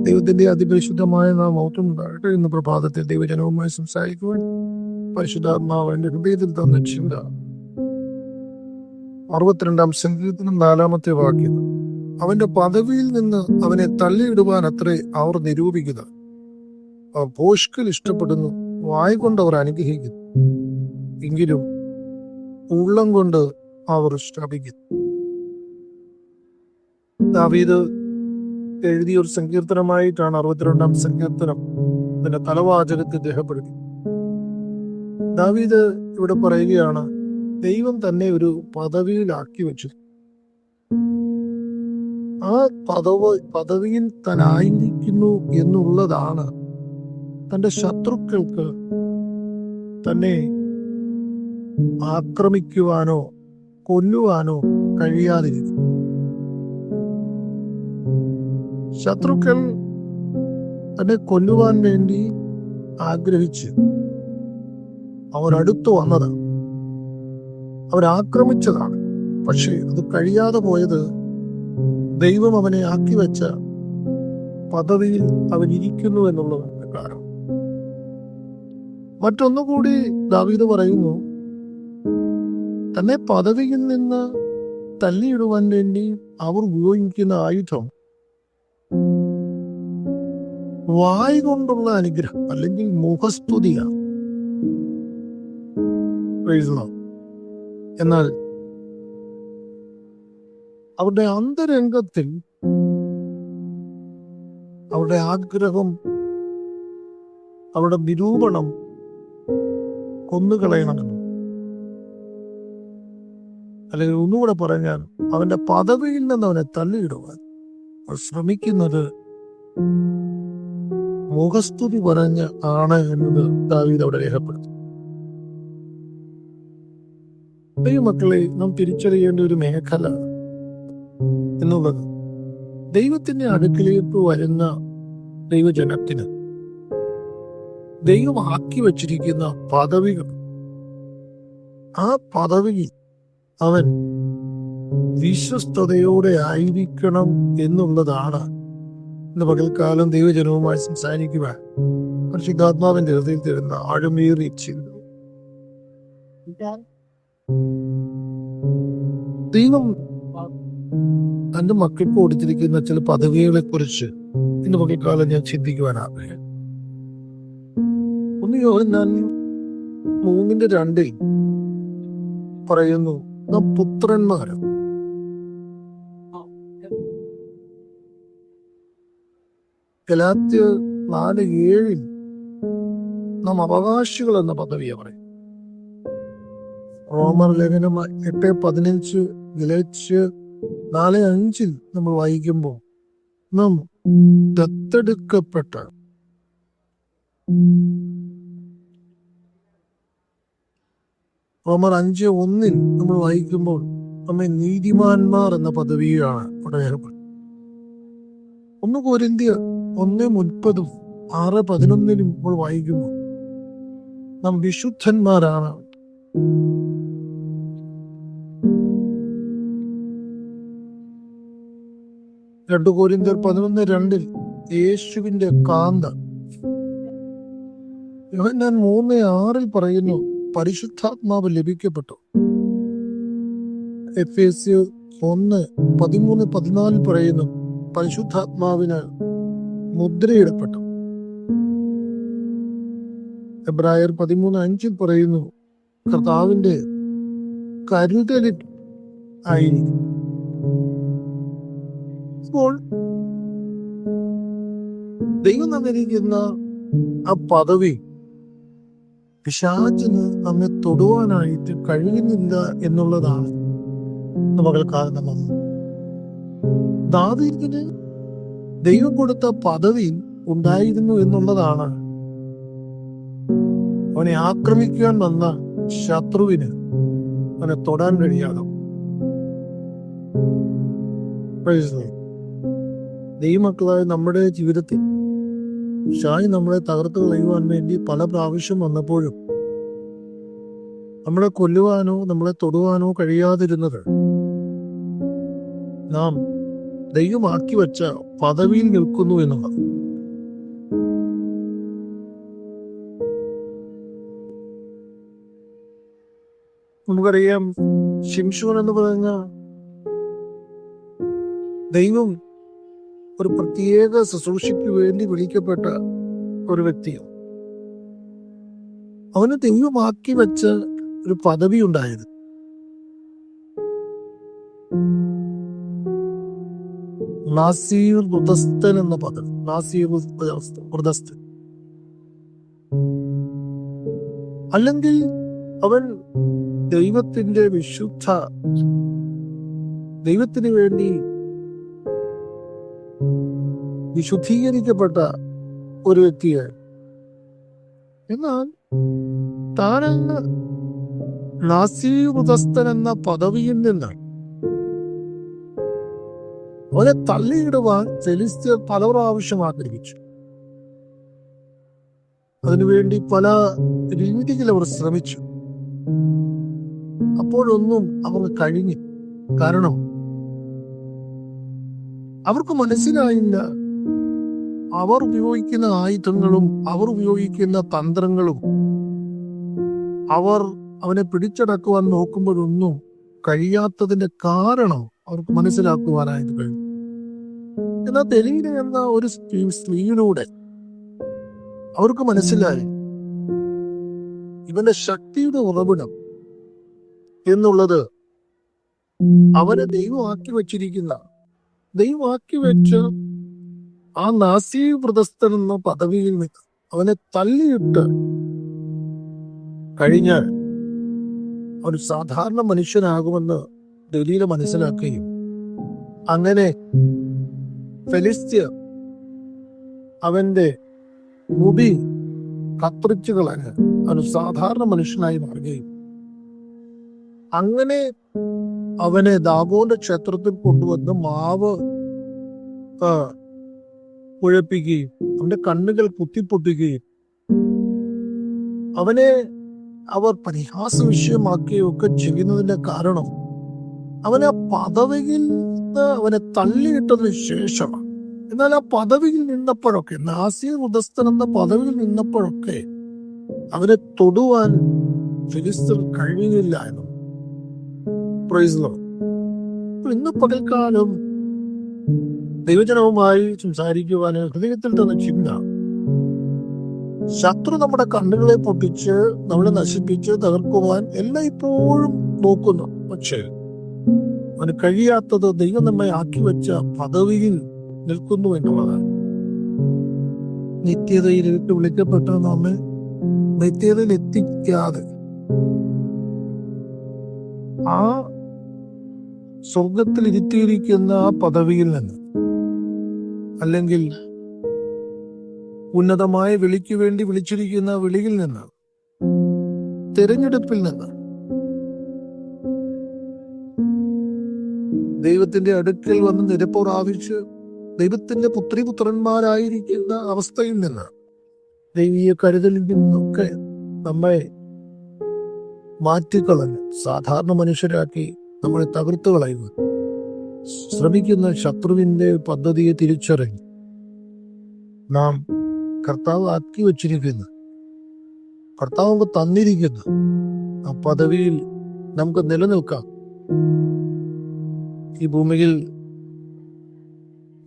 ദൈവത്തിന്റെ അതിപരിശുദ്ധമായ നാമം ഉണ്ടാകട്ടെ. ഇന്ന് പ്രഭാതത്തിൽ ദൈവജനവുമായി സംസാരിക്കുവാൻ പരിശുദ്ധാത്മാവ് എന്റെ ഹൃദയത്തിൽ തന്ന ചിന്ത 62-ാം സങ്കീർത്തനം 4-ാമത്തെ വാക്യം. അവന്റെ പദവിയിൽ നിന്ന് അവനെ തള്ളിയിടുവാൻ അത്രേ അവർ നിരൂപിക്കുക. അവർ ഭോഷ്കൽ ഇഷ്ടപ്പെടുന്നു, വായ കൊണ്ട് അവർ അനുഗ്രഹിക്കുന്നു, എങ്കിലും ഉള്ളം കൊണ്ട് അവർ ശപിക്കുന്നു. ദാവീദ് എഴുതിയ ഒരു സങ്കീർത്തനമായിട്ടാണ് 62-ാം സങ്കീർത്തനം അതിന്റെ തലവാചകത്തെ ദേഹപ്പെടുത്തി. ദാവീദ് ഇവിടെ പറയുകയാണ്, ദൈവം തന്നെ ഒരു പദവിയിലാക്കി വെച്ചു. ആ പദവിയിൽ തനായിരിക്കുന്നു എന്നുള്ളതാണ് തന്റെ ശത്രുക്കൾക്ക് തന്നെ ആക്രമിക്കുവാനോ കൊല്ലുവാനോ കഴിയാതിരിക്കും. ശത്രുക്കൾ തന്നെ കൊല്ലുവാൻ വേണ്ടി ആഗ്രഹിച്ച് അവരടുത്തു വന്നതാണ്, അവരാക്രമിച്ചതാണ്. പക്ഷെ അത് കഴിയാതെ പോയത് ദൈവം അവനെ ആക്കി വെച്ച പദവിയിൽ അവൻ ഇരിക്കുന്നു എന്നുള്ളതാണ് കാരണം. മറ്റൊന്നുകൂടി ദാവീദ് പറയുന്നു, തന്നെ പദവിയിൽ നിന്ന് തള്ളിയിടുവാൻ വേണ്ടി അവർ ഉപയോഗിക്കുന്ന ആയുധം വായ് കൊണ്ടുള്ള അനുഗ്രഹം അല്ലെങ്കിൽ മുഖസ്തുതിയാണ്. എന്നാൽ അവരുടെ അന്തരംഗത്തിൽ അവരുടെ ആഗ്രഹം, അവരുടെ നിരൂപണം കൊന്നുകളയണമെന്ന്, അല്ലെങ്കിൽ ഒന്നുകൂടെ പറഞ്ഞാൽ അവന്റെ പദവിയിൽ നിന്ന് അവനെ തള്ളിയിടുവാൻ ശ്രമിക്കുന്നത് മുഖസ്തുതി പറഞ്ഞ് ആണ് എന്നത് ദാവീദ് അവിടെ രേഖപ്പെടുത്തി. ദൈവമക്കളെ, നാം തിരിച്ചറിയേണ്ട ഒരു മേഖല എന്നുള്ളത് ദൈവത്തിന്റെ അടുക്കിലേക്ക് വരുന്ന ദൈവജനത്തിന് ദൈവം ആക്കി വച്ചിരിക്കുന്ന പദവികൾ, ആ പദവിയിൽ അവൻ വിശ്വസ്തയോടെ ആയിരിക്കണം എന്നുള്ളതാണ് ഇന്ന് പകൽക്കാലം ദൈവജനവുമായി സംസാരിക്കുവാൻ പരിശുദ്ധാത്മാവിന്റെ ഹൃദയത്തിൽ തരുന്ന ആഴമേറിയ ചിന്ത. ദൈവം തന്റെ മക്കൾക്ക് കൊടുത്തിരിക്കുന്ന ചില പദവികളെ കുറിച്ച് ഇന്ന് പകൽക്കാലം ഞാൻ ചിന്തിക്കുവാനാണ്. ഞാൻ 3:2 പറയുന്നു, നാം പുത്രന്മാരും. ഗലാത്യർ 4:7 നാം അവകാശികൾ എന്ന പദവിയെ പറയും. റോമർ ലേഖനം 8:15 ഗലാത്യർ 4:5 നമ്മൾ വായിക്കുമ്പോൾ നാം ദത്തെടുക്കപ്പെട്ട റോമർ 5:1 നമ്മൾ വായിക്കുമ്പോൾ നമ്മെ നീതിമാന്മാർ എന്ന പദവിയാണ് ഇവിടെ രേഖപ്പെടുന്നത്. 1 കൊരിന്ത്യർ 1:30 6:11 നമ്മൾ വായിക്കുമ്പോൾ നാം വിശുദ്ധന്മാരാണ്. 2 കൊരിന്ത്യർ 11:2 യേശുവിന്റെ കാന്ത. യോഹന്നാൻ 3:6 പറയുന്നു, പരിശുദ്ധാത്മാവ് ലഭിക്കപ്പെട്ടു. എഫേസ്യർ 1:13-14 പറയുന്നു, പരിശുദ്ധാത്മാവിന് മുദ്രയിടപ്പെട്ടു. എബ്രായർ 13:5 പറയുന്നു, കർത്താവിന്റെ കരുതലിൽ ആയിരിക്കും. ഇപ്പോൾ ദൈവം തന്നിരിക്കുന്ന ആ പദവി പിശാചിന് നമ്മെ തൊടുവാനായിട്ട് കഴിയുന്നില്ല എന്നുള്ളതാണ് നമ്മൾ കാരണം. ദാവീദിന് ദൈവം കൊടുത്ത പദവി ഉണ്ടായിരുന്നു എന്നുള്ളതാണ് അവനെ ആക്രമിക്കാൻ വന്ന ശത്രുവിന് അവനെ തൊടാൻ കഴിയാതെ. ദൈവമക്കളായ നമ്മുടെ ജീവിതത്തിൽ ഷായി നമ്മളെ തകർത്ത് കളയുവാൻ വേണ്ടി പല പ്രാവശ്യം വന്നപ്പോഴും നമ്മളെ കൊല്ലുവാനോ നമ്മളെ തൊടുവാനോ കഴിയാതിരുന്നത് നാം ദൈവമാക്കി വെച്ച പദവിയിൽ നിൽക്കുന്നു എന്നുള്ളത്. നമുക്കറിയാം, ശിംശോൻ എന്ന് പറയുന്ന ദൈവം ഒരു പ്രത്യേക ശുശ്രൂഷയ്ക്ക് വേണ്ടി വിളിക്കപ്പെട്ട ഒരു വ്യക്തിയാണ്. അവന് ദൈവമാക്കി വെച്ച ഒരു പദവി ഉണ്ടായിരുന്നു. നാസീർ വൃതസ്ഥൻ എന്ന പദവി. നാസീർ വൃതസ്ഥൻ, അല്ലെങ്കിൽ അവൻ ദൈവത്തിന്റെ ദൈവത്തിന് വേണ്ടി വിശുദ്ധീകരിക്കപ്പെട്ട ഒരു വ്യക്തിയാണ്. എന്നാൽ താനെന്ന നാസീർ വൃതസ്ഥൻ എന്ന പദവിയിൽ നിന്ന് അവനെ തള്ളിയിടുവാൻ ഫെലിസ്ത്യർ പല പ്രാവശ്യം ആഗ്രഹിച്ചു. അതിനുവേണ്ടി പല രീതിയിൽ അവർ ശ്രമിച്ചു. അപ്പോഴൊന്നും അവർക്ക് കഴിഞ്ഞു. കാരണം അവർക്ക് മനസ്സിലായില്ല, അവർ ഉപയോഗിക്കുന്ന ആയുധങ്ങളും അവർ ഉപയോഗിക്കുന്ന തന്ത്രങ്ങളും അവർ അവനെ പിടിച്ചടക്കുവാൻ നോക്കുമ്പോഴൊന്നും കഴിയാത്തതിന്റെ കാരണം അവർക്ക് മനസ്സിലാക്കുവാനായിട്ട് കഴിയും. എന്നാൽ ദലീല എന്ന ഒരു സ്ത്രീയിലൂടെ അവർക്ക് മനസ്സിലായി ഇവന്റെ ശക്തിയുടെ ഉറവിടം എന്നുള്ളത് അവനെ ദൈവമാക്കി വെച്ച് ആ നാസീർ വൃതസ്ഥൻ എന്ന പദവിയിൽ നിന്ന് അവനെ തള്ളിയിട്ട് കഴിഞ്ഞാൽ ഒരു സാധാരണ മനുഷ്യനാകുമെന്ന് ദലീല മനസ്സിലാക്കുകയും അങ്ങനെ ഫെലിസ്ത്യർ അവന്റെ മുടി കത്രിച്ചു കളഞ്ഞ് അവന് സാധാരണ മനുഷ്യനായി മാറുകയും അങ്ങനെ അവനെ ദാഗോന്റെ ക്ഷേത്രത്തിൽ കൊണ്ടുവന്ന് മാവ് കുഴപ്പിക്കുകയും അവന്റെ കണ്ണുകൾ കുത്തിപ്പൊട്ടുകയും അവനെ അവർ പരിഹാസ വിഷയമാക്കുകയൊക്കെ ചെയ്യുന്നതിന്റെ കാരണം അവനെ ആ പദവിയിൽ നിന്ന് അവനെ തള്ളിയിട്ടതിന് ശേഷമാണ്. എന്നാൽ ആ പദവിയിൽ നിന്നപ്പോഴൊക്കെ, നാസീർ വൃതസ്ഥൻ എന്ന പദവിയിൽ നിന്നപ്പോഴൊക്കെ അവനെ തൊടുവാൻ ഫിലിസ്ത്യർ കഴിയുന്നില്ല എന്ന്. ഇന്ന് പകൽക്കാലം ദൈവജനവുമായി സംസാരിക്കുവാൻ ഹൃദയത്തിൽ തന്നെ ചിന്ത, ശത്രു നമ്മുടെ കണ്ണുകളെ പൊട്ടിച്ച് നമ്മളെ നശിപ്പിച്ച് തകർക്കുവാൻ എല്ലാം ഇപ്പോഴും നോക്കുന്നു. പക്ഷേ അവന് കഴിയാത്തത് ദൈവം നമ്മെ ആക്കി വെച്ച പദവിയിൽ നിൽക്കുന്നു എന്നുള്ളതാണ്. നിത്യതയിലേക്ക് വിളിക്കപ്പെട്ട നമ്മെ നിത്യതയിൽ എത്തിക്കാതെ ആ സ്വർഗത്തിൽ ഇരുത്തിയിരിക്കുന്ന ആ പദവിയിൽ നിന്ന്, അല്ലെങ്കിൽ ഉന്നതമായ വിളിക്ക് വേണ്ടി വിളിച്ചിരിക്കുന്ന വിളിയിൽ നിന്ന്, തിരഞ്ഞെടുപ്പിൽ നിന്ന്, ദൈവത്തിന്റെ അടുക്കൽ വന്ന് നിരപ്പ് പ്രാപിച്ച് ദൈവത്തിന്റെ പുത്രിപുത്രന്മാരായിരിക്കുന്ന അവസ്ഥയിൽ നിന്ന്, ദൈവീയ കരുതലിൽ നിന്നൊക്കെ നമ്മെ മാറ്റിക്കളഞ്ഞ് സാധാരണ മനുഷ്യരാക്കി നമ്മളെ തകർത്തു കളയുക ശ്രമിക്കുന്ന ശത്രുവിന്റെ പദ്ധതിയെ തിരിച്ചറിഞ്ഞ് നാം കർത്താവ് ആക്കി വച്ചിരിക്കുന്ന, കർത്താവ് നമുക്ക് തന്നിരിക്കുന്ന ആ പദവിയിൽ നമുക്ക് നിലനിൽക്കാം. ഈ ഭൂമിയിൽ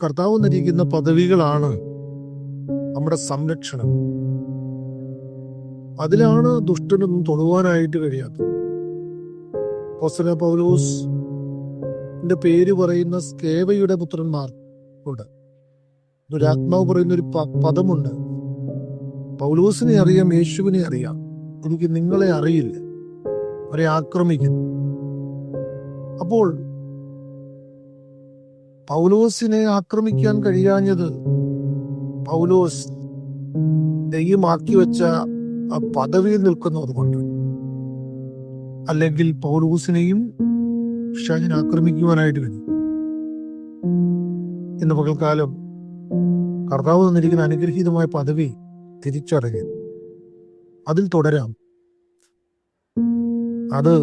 കർത്താവ് നൽകിക്കുന്ന പദവികളാണ് നമ്മുടെ സംരക്ഷണം. അതിലാണ് ദുഷ്ടനൊന്നും തൊടുവാനായിട്ട് കഴിയാത്തത്. അപ്പോസ്തലനായ പൗലോസിന്റെ പേര് പറയുന്ന സ്കേവയുടെ പുത്രന്മാർ ഉണ്ട്. ദുരാത്മാവ് പറയുന്ന ഒരു പദമുണ്ട്. പൗലോസിനെ അറിയാം, യേശുവിനെ അറിയാം, എനിക്ക് നിങ്ങളെ അറിയില്ല, അവരെ ആക്രമിക്കുന്നു. അപ്പോൾ പൗലോസിനെ ആക്രമിക്കാൻ കഴിയാഞ്ഞത് പൗലോസ് ദൈവമാക്കി വെച്ച ആ പദവിയിൽ നിൽക്കുന്നതുകൊണ്ട്, അല്ലെങ്കിൽ പൗലോസിനെയും പിശാചിനെ ആക്രമിക്കുവാനായിട്ട് കഴിയും. ഇന്ന് പകൽക്കാലം കർത്താവ് തന്നിരിക്കുന്ന അനുഗ്രഹീതമായ പദവി തിരിച്ചറിയുക, അതിൽ തുടരാം. അത്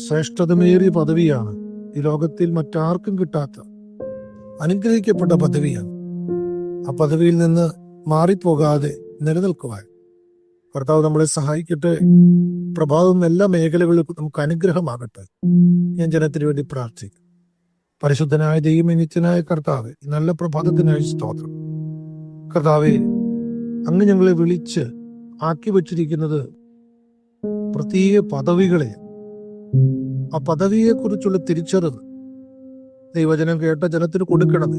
ശ്രേഷ്ഠതമേറിയ പദവിയാണ്. ഈ ലോകത്തിൽ മറ്റാർക്കും കിട്ടാത്ത അനുഗ്രഹിക്കപ്പെട്ട പദവിയാണ്. ആ പദവിയിൽ നിന്ന് മാറിപ്പോകാതെ നിലനിൽക്കുവാൻ കർത്താവ് നമ്മളെ സഹായിക്കട്ടെ. പ്രഭാതം എല്ലാ മേഖലകളിലും നമുക്ക് അനുഗ്രഹമാകട്ടെ. ഞാൻ ജനത്തിന് വേണ്ടി പ്രാർത്ഥിക്കും. പരിശുദ്ധനായ ദൈവമേ, നിത്യനായ കർത്താവേ, ഈ നല്ല പ്രഭാതത്തിനായി സ്തോത്രം. കർത്താവേ, അങ്ങ് ഞങ്ങളെ വിളിച്ച് ആക്കി വച്ചിരിക്കുന്നത് പ്രത്യേക പദവികളെ, ആ പദവിയെക്കുറിച്ചുള്ള തിരിച്ചറിവ് ദൈവജനം കേട്ട ജനത്തിന് കൊടുക്കണമേ.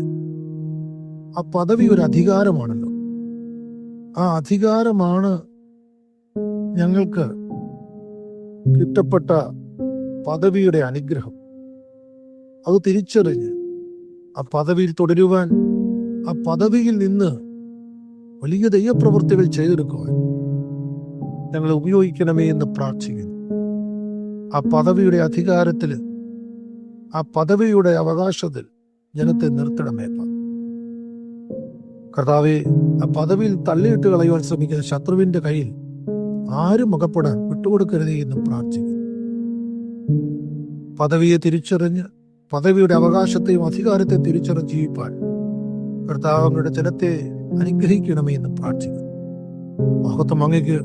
ആ പദവി ഒരു അധികാരമാണല്ലോ. ആ അധികാരമാണ് ഞങ്ങൾക്ക് കിട്ടപ്പെട്ട പദവിയുടെ അനുഗ്രഹം. അത് തിരിച്ചറിഞ്ഞ് ആ പദവിയിൽ തുടരുവാൻ, ആ പദവിയിൽ നിന്ന് വലിയ ദൈവപ്രവൃത്തികൾ ചെയ്തെടുക്കുവാൻ ഞങ്ങളെ ഉപയോഗിക്കണമേ എന്ന് പ്രാർത്ഥിക്കുന്നു. ആ പദവിയുടെ അധികാരത്തിൽ, ആ പദവിയുടെ അവകാശത്തിൽ ജനത്തെ നിർത്തണമേ. കർത്താവെ, ആ പദവിയിൽ തള്ളിയിട്ട് കളയുവാൻ ശ്രമിക്കുന്ന ശത്രുവിന്റെ കയ്യിൽ ആരും അകപ്പെടാൻ വിട്ടുകൊടുക്കരുതേ എന്ന് പ്രാർത്ഥിക്കുന്നു. പദവിയെ തിരിച്ചറിഞ്ഞ്, പദവിയുടെ അവകാശത്തെയും അധികാരത്തെ തിരിച്ചറിഞ്ഞ് ജീവിപ്പാൻ കർത്താവിന്റെ ജനത്തെ അനുഗ്രഹിക്കണമേ എന്ന് പ്രാർത്ഥിക്കുന്നു. മഹത്വം അങ്ങയ്ക്ക്.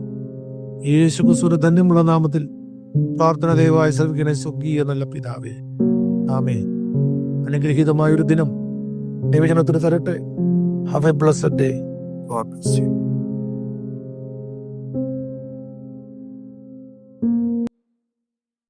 യേശു ക്രിസ്തുവിന്റെ ധന്യമുള്ള നാമത്തിൽ പ്രാർത്ഥന ദയവായി ശ്രമിക്കണേ സ്വർഗീയ നല്ല പിതാവേ. ആമേൻ. അനുഗ്രഹീതമായൊരു ദിനം ദൈവജനത്തിന് തരട്ടെ. Have a blessed day. God bless you.